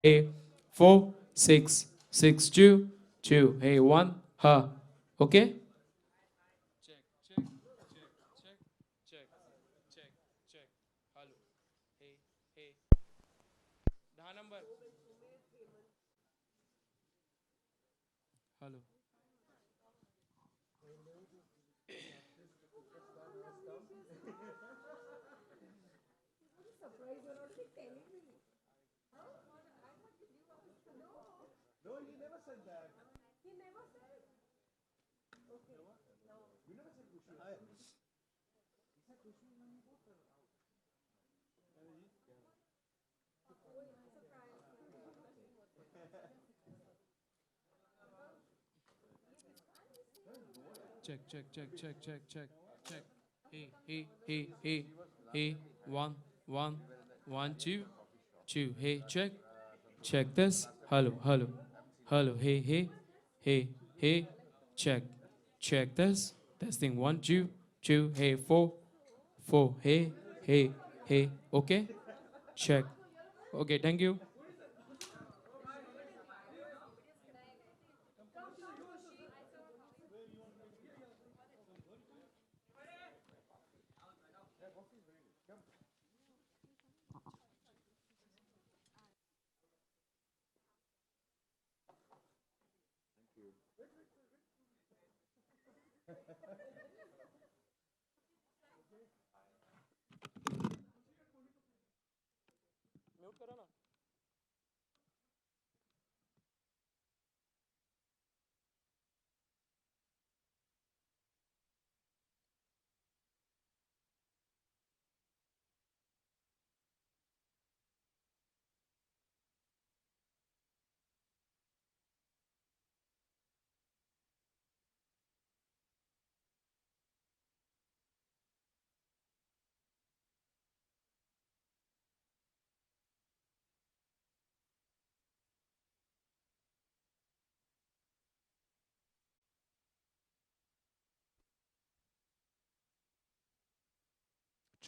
Hey, 4 6 6 2 2. Hey, 1. Ha. Okay? Check, check, check, check, check, check, check. Hello. Hey, hey. दहा number. Hello. Check, check, check, check, check, check, check. Hey, hey, hey, hey, hey. 1 1 1 2 2. Hey, check. Check this. Hello, hello. Hello, hey, hey, hey, hey. Check. Check this. Testing 1 2 2. Hey, 4 4. Hey, hey, hey. Okay. Check. Okay, thank you.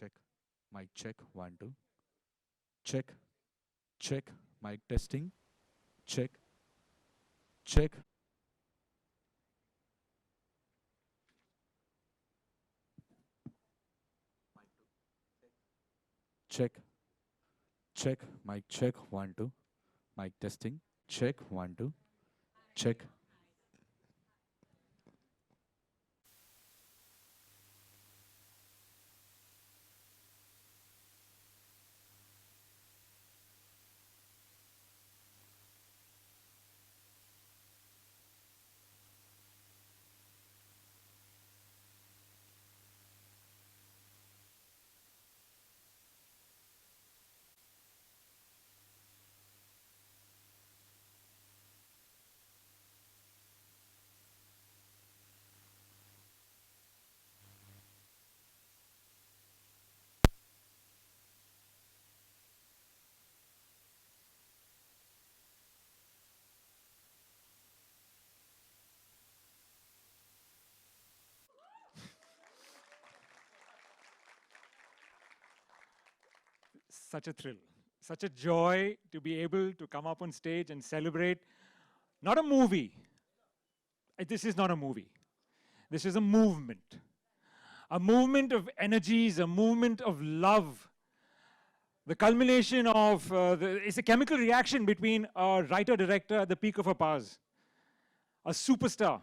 Check. Mic check. 1, 2. Check. Check. Mic testing. Check. Check. Check. Check. Mic check. 1, 2. Mic testing. Check. 1, 2. Check. Such a thrill, such a joy to be able to come up on stage and celebrate not a movie. This is not a movie. This is a movement of energies, a movement of love. The culmination of it's a chemical reaction between a writer director at the peak of her powers, a superstar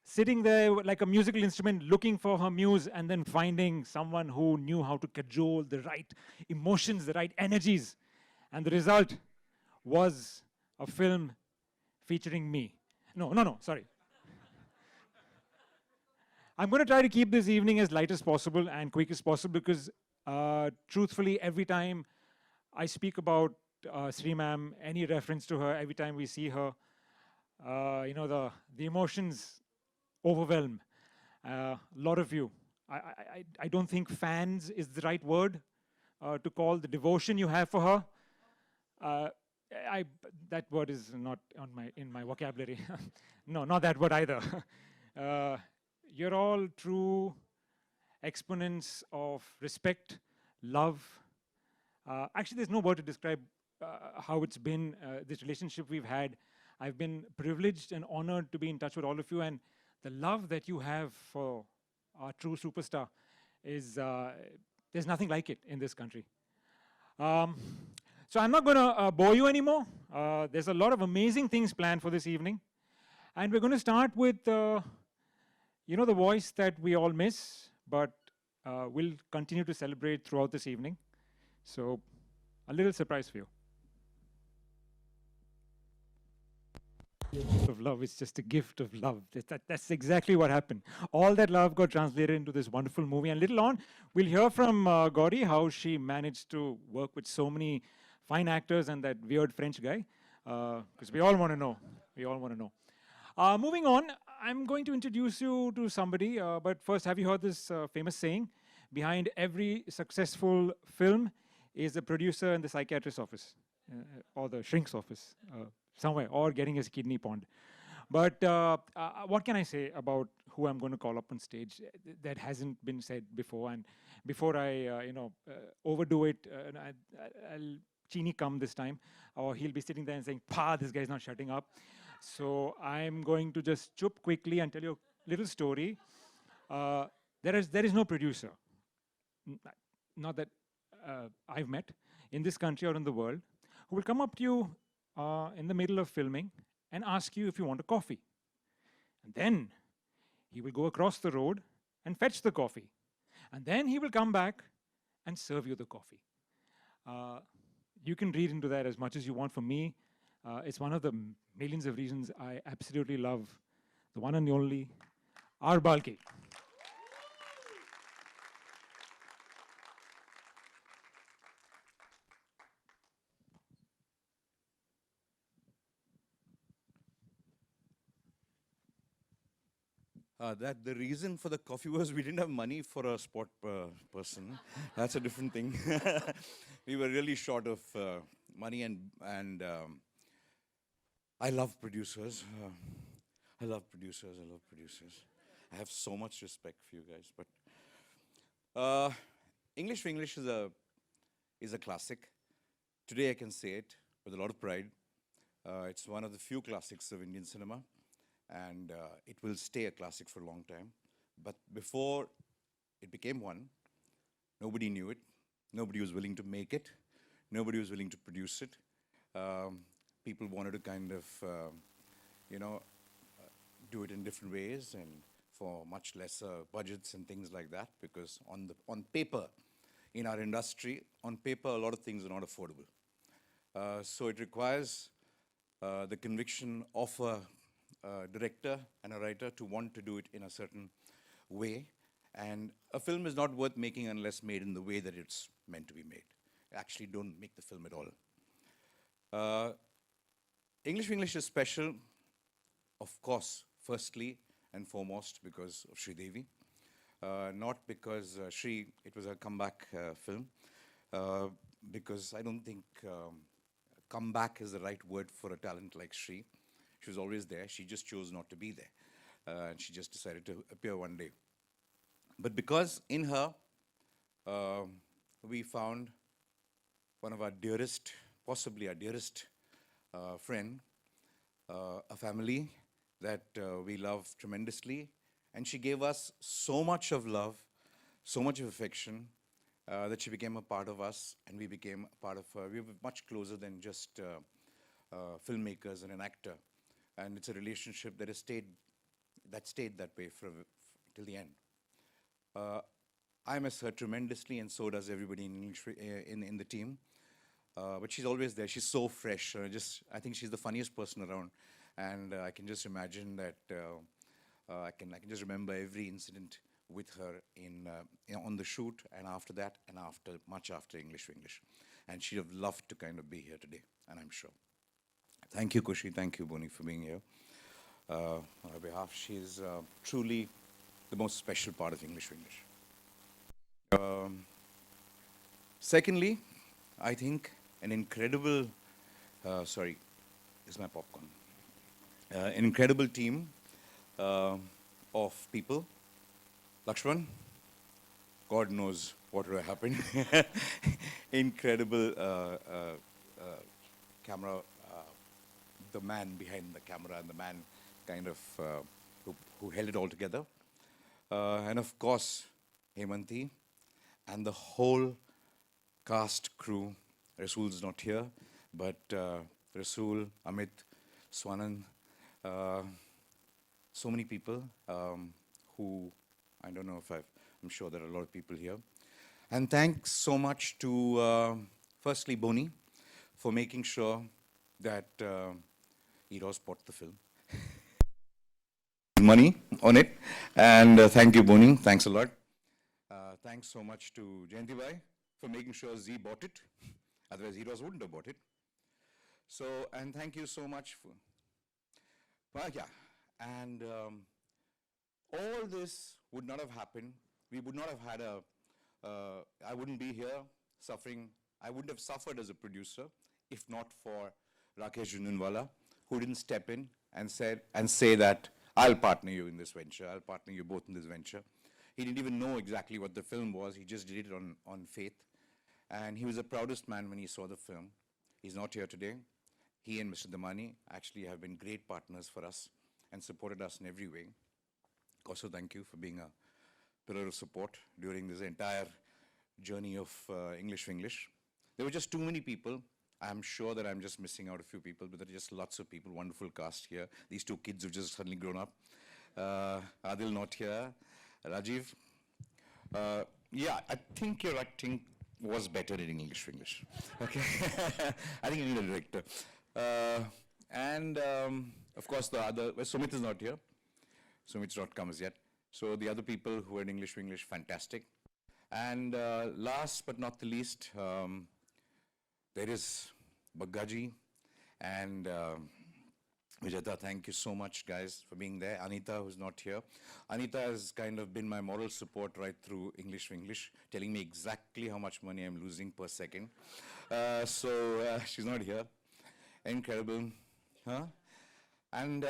sitting there like a musical instrument looking for her muse and then finding someone who knew how to cajole the right emotions, the right energies. And the result was a film featuring me. No, no, no, sorry. I'm going to try to keep this evening as light as possible and quick as possible because, truthfully, every time I speak about Sri Ma'am, any reference to her, every time we see her, the emotions overwhelm a lot of you. I don't think fans is the right word to call the devotion you have for her. Uh, I, that word is not in my vocabulary. No, not that word either. uh, you're all true exponents of respect, love. Actually, there's no word to describe how it's been, this relationship we've had. I've been privileged and honored to be in touch with all of you, and the love that you have for our true superstar is, there's nothing like it in this country. So I'm not going to bore you anymore. There's a lot of amazing things planned for this evening. And we're going to start with, you know, the voice that we all miss, but we'll continue to celebrate throughout this evening. So a little surprise for you. Of love, it's just a gift of love. That's exactly what happened. All that love got translated into this wonderful movie. And little on, we'll hear from Gauri how she managed to work with so many fine actors and that weird French guy. Because we all want to know. We all want to know. Moving on, I'm going to introduce you to somebody. But first, have you heard this famous saying? Behind every successful film is the producer in the psychiatrist's office. Or the shrink's office. Somewhere, or getting his kidney pawned. But what can I say about who I'm going to call up on stage that hasn't been said before? And before I, overdo it, I'll Chini come this time, or he'll be sitting there and saying, "Pa, this guy's not shutting up." So I'm going to just chup quickly and tell you a little story. There is no producer, not that I've met in this country or in the world, who will come up to you in the middle of filming and ask you if you want a coffee. And then he will go across the road and fetch the coffee. And then he will come back and serve you the coffee. You can read into that as much as you want. For me, it's one of the millions of reasons I absolutely love the one and only R Balki. That the reason for the coffee was we didn't have money for a sport person. That's a different thing. We were really short of money, and I love producers. I love producers. I love producers. I have so much respect for you guys. But English Vinglish is a classic. Today I can say it with a lot of pride. It's one of the few classics of Indian cinema. And it will stay a classic for a long time. But before it became one, nobody knew it. Nobody was willing to make it. Nobody was willing to produce it. People wanted to kind of, do it in different ways and for much lesser budgets and things like that. Because on paper, in our industry, on paper, a lot of things are not affordable. So it requires the conviction of a director and a writer to want to do it in a certain way. And a film is not worth making unless made in the way that it's meant to be made. Actually, don't make the film at all. English Vinglish is special, of course, firstly and foremost because of Sridevi. Not because it was a comeback film, because I don't think comeback is the right word for a talent like Sri. She was always there. She just chose not to be there. And she just decided to appear one day. But because in her, we found one of our dearest, possibly our dearest friend, a family that we love tremendously. And she gave us so much of love, so much of affection, that she became a part of us, and we became a part of her. We were much closer than just filmmakers and an actor. And it's a relationship that stayed that way till the end. I miss her tremendously, and so does everybody in the team. But she's always there. She's so fresh. I think she's the funniest person around, and I can just imagine that. I can just remember every incident with her on the shoot, and after that, and much after English Vinglish. And she'd have loved to kind of be here today, and I'm sure. Thank you, Khushi. Thank you, Boney, for being here. On her behalf, she's truly the most special part of English Vinglish. Secondly, I think an incredible, sorry, this is my popcorn. An incredible team of people. Lakshman, God knows what will happen. Incredible camera, the man behind the camera and the man kind of who held it all together. And of course, Hemanti and the whole cast crew. Rasool's not here, but Rasool, Amit, Swanand, so many people who, I don't know if I'm sure there are a lot of people here. And thanks so much to, firstly, Boney, for making sure that Eros bought the film. Money on it. And thank you, Boney. Thanks a lot. Thanks so much to Jayanti Bhai for making sure Z bought it. Otherwise, Eros wouldn't have bought it. So, and thank you so much for, well, yeah. And all this would not have happened. We would not have had I wouldn't be here suffering. I wouldn't have suffered as a producer if not for Rakesh Jhunjhunwala, who didn't step in and say that I'll partner you in this venture. I'll partner you both in this venture. He didn't even know exactly what the film was. He just did it on faith. And he was the proudest man when he saw the film. He's not here today. He and Mr. Damani actually have been great partners for us and supported us in every way. Also, thank you for being a pillar of support during this entire journey of English Vinglish. There were just too many people. I'm sure that I'm just missing out a few people, but there are just lots of people, wonderful cast here. These two kids who've just suddenly grown up. Adil not here. Rajiv. Yeah, I think your acting was better in English Vinglish. Okay. I think you need a director. And of course the other, well, Sumit is not here. Sumit's not come as yet. So the other people who are in English Vinglish, fantastic. And last but not the least, there is Baggaji and Vijayta. Thank you so much, guys, for being there. Anita, who's not here. Anita has kind of been my moral support right through English Vinglish, telling me exactly how much money I'm losing per second. So she's not here. Incredible. Huh? And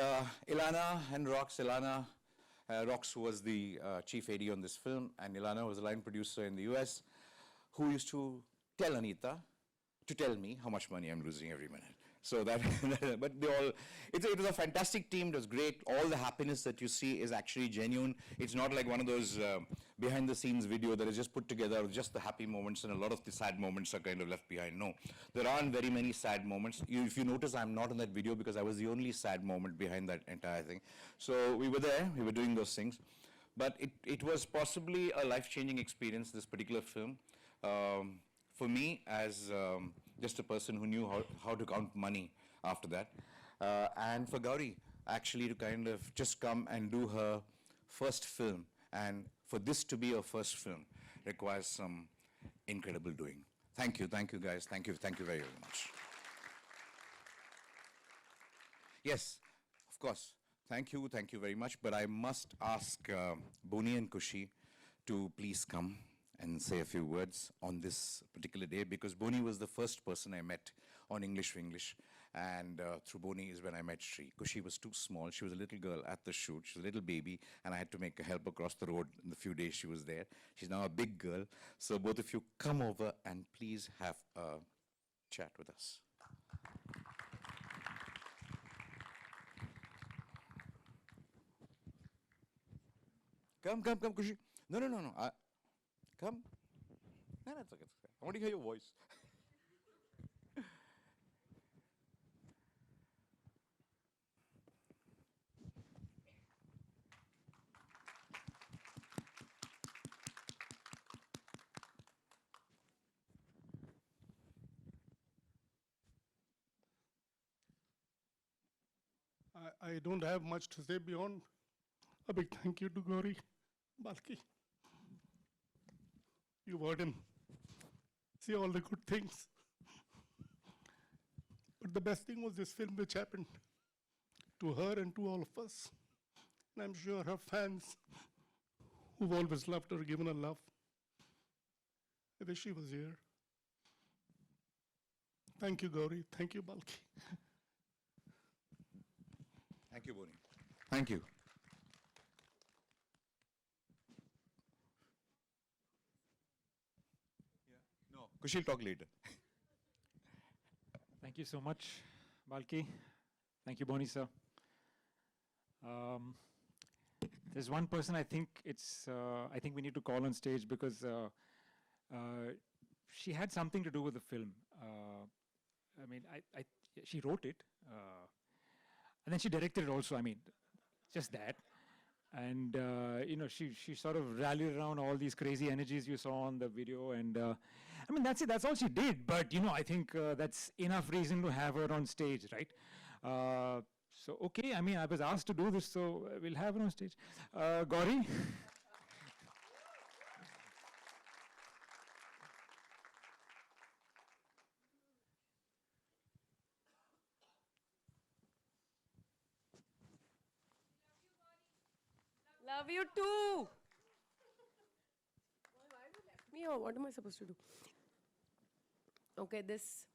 Ilana and Rox. Ilana, Rox was the chief AD on this film, and Ilana was a line producer in the US, who used to tell Anita to tell me how much money I'm losing every minute. So that, but they all, it was a fantastic team. It was great. All the happiness that you see is actually genuine. It's not like one of those behind the scenes video that is just put together with just the happy moments and a lot of the sad moments are kind of left behind. No, there aren't very many sad moments. If you notice, I'm not in that video because I was the only sad moment behind that entire thing. So we were there, we were doing those things. But it was possibly a life-changing experience, this particular film. For me, as just a person who knew how to count money after that. And for Gauri, actually to kind of just come and do her first film. And for this to be her first film requires some incredible doing. Thank you guys. Thank you very, very much. Yes, of course. Thank you very much. But I must ask Boney and Khushi to please come and say a few words on this particular day, because Boney was the first person I met on English Vinglish, and through Boney is when I met Sri. Khushi was too small. She was a little girl at the shoot. She was a little baby, and I had to make her help across the road in the few days she was there. She's now a big girl. So both of you come over and please have a chat with us. Come, Khushi. No. Come. No, it's okay. I want to hear your voice. I don't have much to say beyond a big thank you to Gauri Balki. You heard him say all the good things. But the best thing was this film which happened to her and to all of us. And I'm sure her fans who've always loved her, given her love. I wish she was here. Thank you, Gauri. Thank you, Balki. Thank you, Boney. Thank you. No, Khushi will talk later. Thank you so much, Balki. Thank you, Boney sir. Um, there's one person I think I think we need to call on stage because she had something to do with the film. I mean, she wrote it, and then she directed it also. I mean, just that. And she sort of rallied around all these crazy energies you saw on the video. And I mean, that's it. That's all she did. But I think that's enough reason to have her on stage, right? So okay. I mean, I was asked to do this, so we'll have her on stage. Gauri. Love you too. Why you left me or what am I supposed to do? Okay, this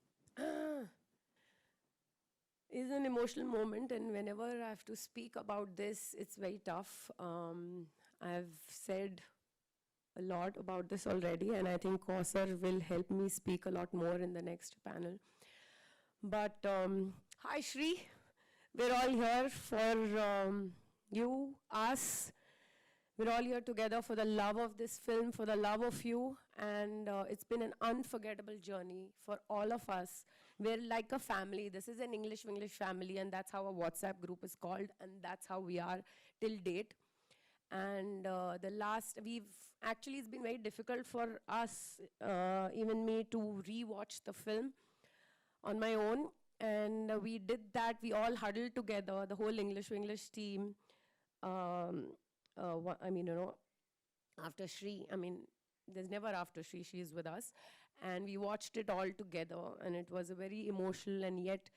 is an emotional moment, and whenever I have to speak about this, it's very tough. I've said a lot about this already, and I think Kausar will help me speak a lot more in the next panel. But hi, Shri. We're all here for you, us. We're all here together for the love of this film, for the love of you, and it's been an unforgettable journey for all of us. We're like a family. This is an English Vinglish family, and that's how our WhatsApp group is called, and that's how we are till date. And it's been very difficult for us, even me, to re-watch the film on my own. And we did that. We all huddled together, the whole English Vinglish team. After Shri, there's never after Shri, she is with us. And we watched it all together, and it was a very emotional and yet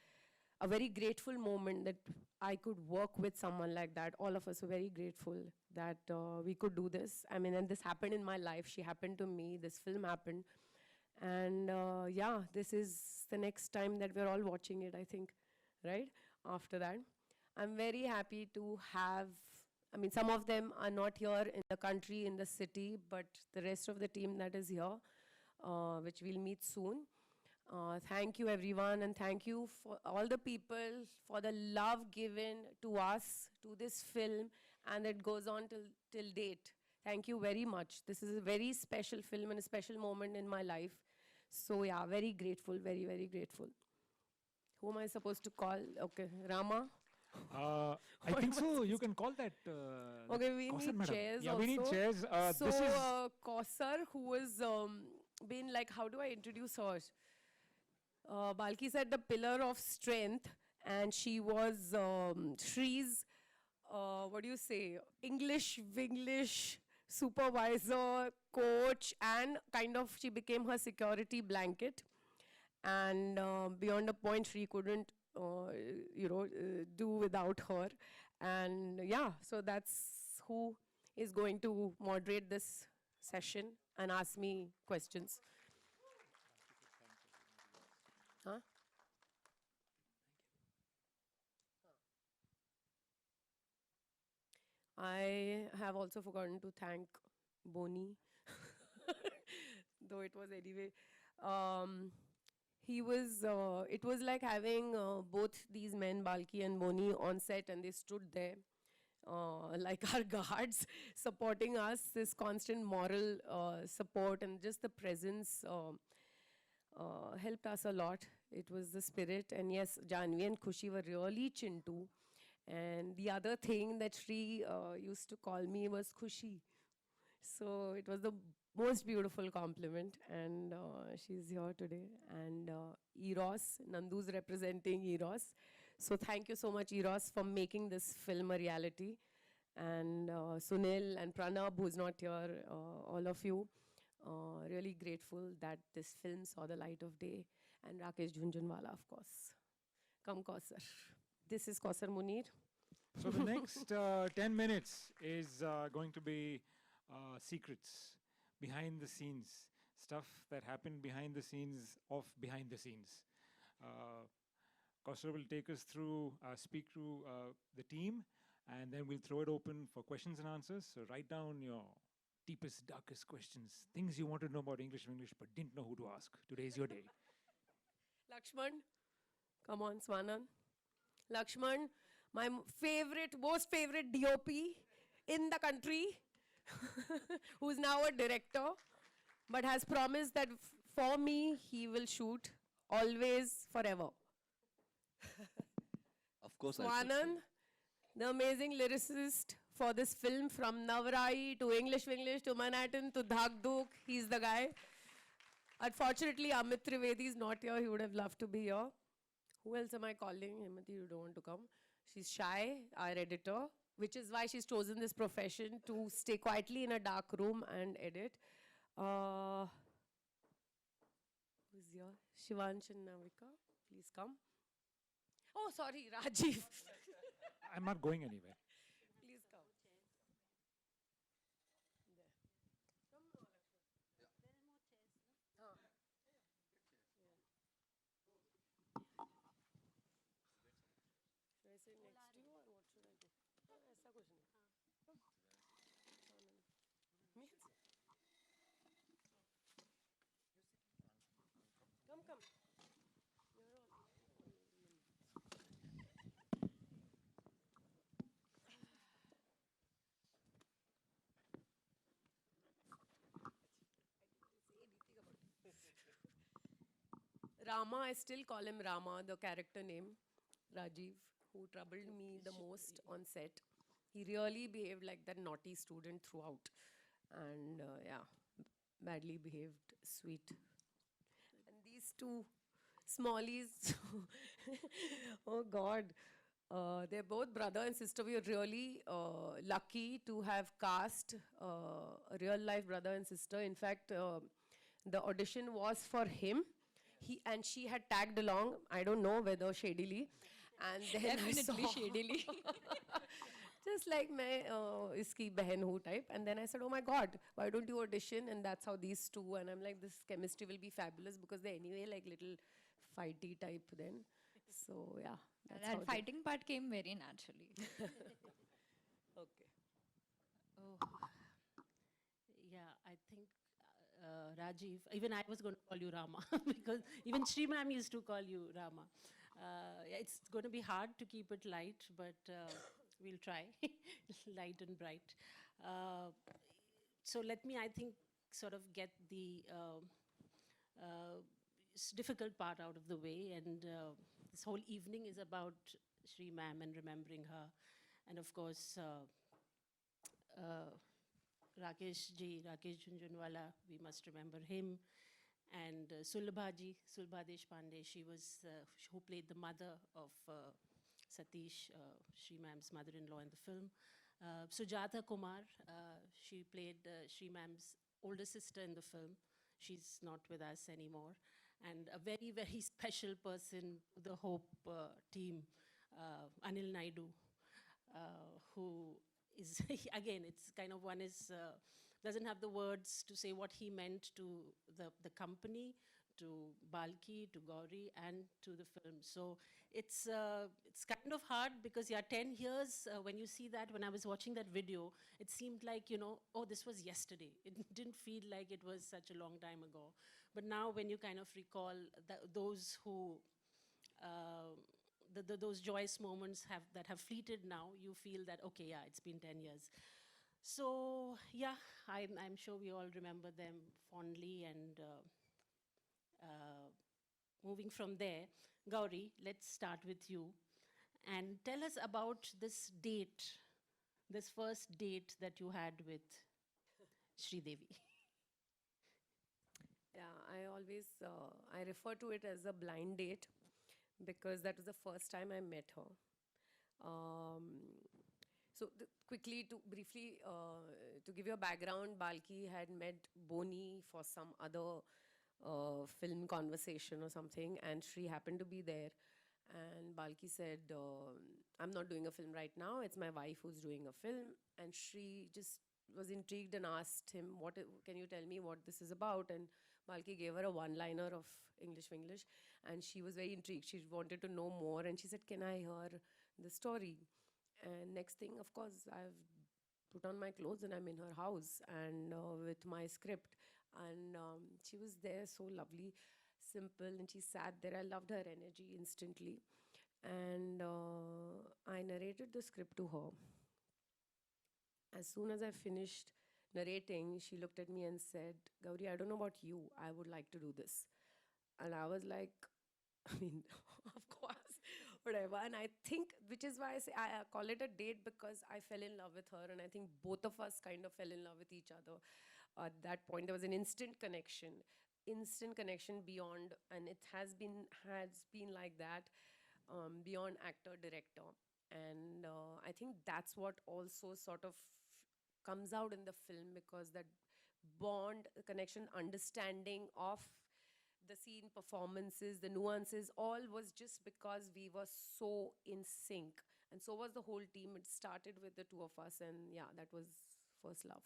a very grateful moment that I could work with someone like that. All of us were very grateful that we could do this. And this happened in my life. She happened to me. This film happened. And this is the next time that we're all watching it, I think, right? After that. I'm very happy to have, some of them are not here in the country, in the city, but the rest of the team that is here, which we'll meet soon. Thank you, everyone, and thank you for all the people for the love given to us, to this film, and it goes on till date. Thank you very much. This is a very special film and a special moment in my life. So yeah, very grateful, very, very grateful. Who am I supposed to call? Okay, Rama? I think so. You can call that. Okay, we Kausar need madam. chairs Yeah, also. we need chairs. So, This is Kausar, who was been like, how do I introduce her? Balki said the pillar of strength, and she was Shri's, English Vinglish supervisor, coach, and kind of she became her security blanket. And beyond a point, Shri couldn't, do without her. And yeah, so that's who is going to moderate this session and ask me questions. Huh? I have also forgotten to thank Boney, though it was anyway. It was like having both these men, Balki and Boney, on set, and they stood there like our guards, supporting us, this constant moral support, and just the presence helped us a lot. It was the spirit, and yes, Janvi and Khushi were really chintu. And the other thing that Shri used to call me was Khushi. So it was the most beautiful compliment, and she's here today. And Eros, Nandu's representing Eros. So thank you so much, Eros, for making this film a reality. And Sunil and Pranab, who's not here, all of you, really grateful that this film saw the light of day. And Rakesh Jhunjhunwala, of course. Come, Kausar. This is Kausar Munir. So the next 10 minutes is going to be secrets, behind the scenes, stuff that happened behind the scenes of behind the scenes. Kausar will take us through, speak to the team, and then we'll throw it open for questions and answers. So write down your deepest, darkest questions, things you want to know about English but didn't know who to ask. Today is your day. Lakshman. Come on, Swanan. Lakshman, my most favorite DOP in the country, who's now a director, but has promised that for me, he will shoot always, forever. Of course, I'll shoot for Swanan, you. the amazing lyricist for this film, from Navrai to English Vinglish to Manhattan to Dhak Dhuk, he's the guy. Unfortunately, Amit Trivedi is not here. He would have loved to be here. Who else am I calling? Himati, you don't want to come. She's shy, our editor, which is why she's chosen this profession, to stay quietly in a dark room and edit. Who's here? Shivansh and Navika, please come. Oh, sorry, Rajiv. I'm not going anywhere. Please come. Should I sit next to you or what should I do? ऐसा कुछ नहीं. Means- Come, come. You're all. Rama, I still call him Rama, the character name, Rajiv, who troubled me the most on set. He really behaved like that naughty student throughout. And yeah, badly behaved, sweet. And these two smallies, oh God. They're both brother and sister. We are really lucky to have cast a real life brother and sister. In fact, the audition was for him. He and she had tagged along. I don't know whether shadily. And then I saw, Definitely shadily. just like मैं इसकी बहन हूँ type. And then I said, oh my God, why don't you audition? And that's how these two. And I'm like, this chemistry will be fabulous because they're anyway like little fighty type then. So yeah, that's how That fighting part came very naturally. Okay. Oh, yeah, I think Rajiv, even I was going to call you Rama because even Sri ma'am used to call you Rama. Yeah, it's going to be hard to keep it light, but we'll try. Light and bright. So let me, I think, sort of get the difficult part out of the way. And this whole evening is about Sri ma'am and remembering her. And of course, Rakesh ji, Rakesh Jhunjhunwala, we must remember him. And Sulabha ji, Sulabha Deshpande, she was, who played the mother of Satish, Sri ma'am's mother-in-law in the film. Sujata Kumar, she played Sri ma'am's older sister in the film. She's not with us anymore. And a very, very special person, the Hope team, Anil Naidu, who is, again, it's kind of one is, doesn't have the words to say what he meant to the company, to Balki, to Gauri, and to the film. So it's kind of hard because, yeah, 10 years, when you see that, when I was watching that video, it seemed like, you know, oh, this was yesterday. It didn't feel like it was such a long time ago. But now when you kind of recall those who, those joyous moments that have fleeted now, you feel that, okay, yeah, it's been 10 years. So, yeah, I'm sure we all remember them fondly. And moving from there, Gauri, let's start with you. And tell us about this date, this first date that you had with Sridevi. Yeah, I always I refer to it as a blind date because that was the first time I met her. So quickly, to briefly, to give you a background, Balki had met Boney for some other film conversation or something, and Shri happened to be there. And Balki said, I'm not doing a film right now, it's my wife who's doing a film. And Shri just was intrigued and asked him, can you tell me what this is about? And Balki gave her a one-liner of English Vinglish, and she was very intrigued. She wanted to know more, and she said, can I hear the story? And next thing, of course, I've put on my clothes and I'm in her house and with my script. And she was there, so lovely. simple, and she sat there. I loved her energy instantly. And I narrated the script to her. As soon as I finished narrating, she looked at me and said, Gauri, I don't know about you. I would like to do this. And I was like, I mean, of course, whatever. And I think, which is why I say I call it a date, because I fell in love with her. And I think both of us kind of fell in love with each other. At that point, there was an instant connection beyond, and it has been like that, beyond actor director. And I think that's what also sort of comes out in the film, because that bond, connection, understanding of the scene, performances, the nuances, all was just because we were so in sync. And so was the whole team. It started with the two of us, and yeah, that was first love.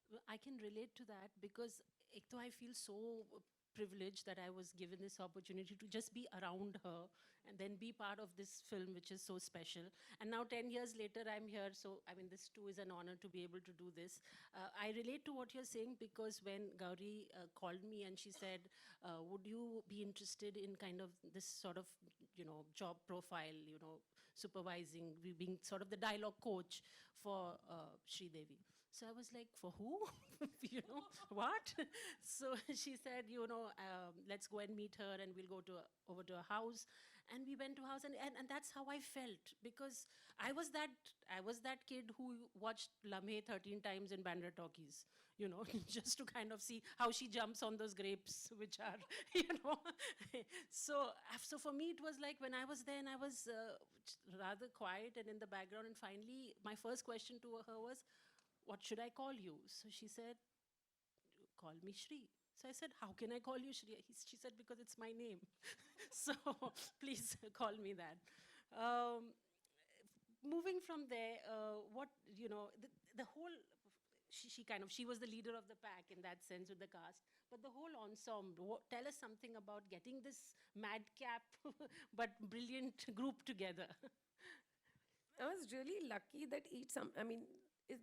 Well, I can relate to that because ek to I feel so privileged that I was given this opportunity to just be around her and then be part of this film, which is so special. And now 10 years later, I'm here. So, I mean, this too is an honor to be able to do this. I relate to what you're saying because when Gauri called me and she said, would you be interested in kind of this sort of, job profile, supervising, being sort of the dialogue coach for Sridevi. So I was like, for who? What? So she said, let's go and meet her and we'll go over to her house. And we went to her house and that's how I felt because I was that kid who watched Lamhe 13 times in Bandra talkies, just to kind of see how she jumps on those grapes, which are, So for me, it was like when I was there and I was rather quiet and in the background. And finally, my first question to her was, what should I call you? So she said, call me Shri. So I said, how can I call you Shri? She said, because it's my name. So please call me that. Moving from there, the whole, she was the leader of the pack in that sense with the cast, but the whole ensemble, tell us something about getting this madcap but brilliant group together. I was really lucky that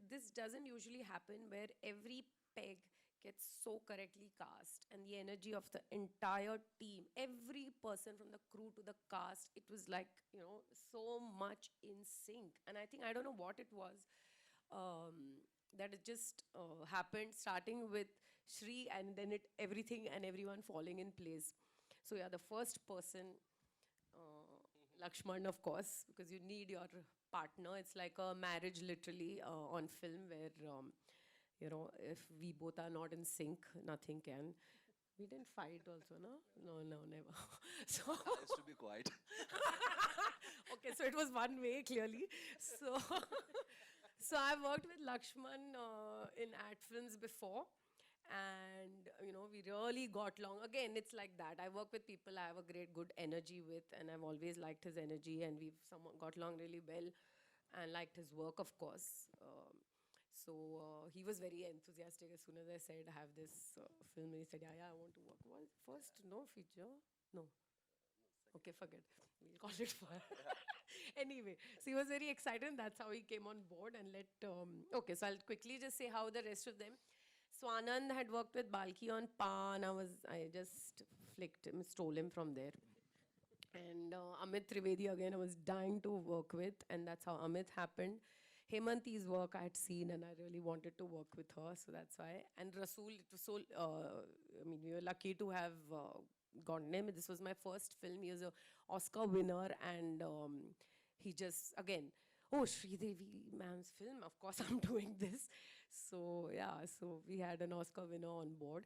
this doesn't usually happen where every peg gets so correctly cast and the energy of the entire team, every person from the crew to the cast, it was like, so much in sync. And I think, I don't know what it was, that it just happened, starting with Shri and then everything and everyone falling in place. So yeah, the first person, Lakshman, of course, because you need your partner. It's like a marriage, literally, on film, where, if we both are not in sync, nothing can. We didn't fight also, no? No, never. So I used to be quiet. okay, so it was one way, clearly. So, so I've worked with Lakshman in ad films before. And, we really got along. Again, it's like that. I work with people I have a good energy with, and I've always liked his energy, and we've got along really well and liked his work, of course. So he was very enthusiastic as soon as I said, I have this film. And he said, yeah, I want to work. Well, first, no feature? No. Okay, forget. We'll call it for. Anyway, so he was very excited, and that's how he came on board. And okay, so I'll quickly just say how the rest of them. So Anand had worked with Balki on Pa, and I just stole him from there. And Amit Trivedi, again, I was dying to work with, and that's how Amit happened. Hemanti's work I had seen, and I really wanted to work with her, so that's why. And Rasool, it was so, we were lucky to have gotten him. This was my first film. He was an Oscar winner, and he just, again, oh, Sridevi ma'am's film, of course I'm doing this. So yeah, so we had an Oscar winner on board.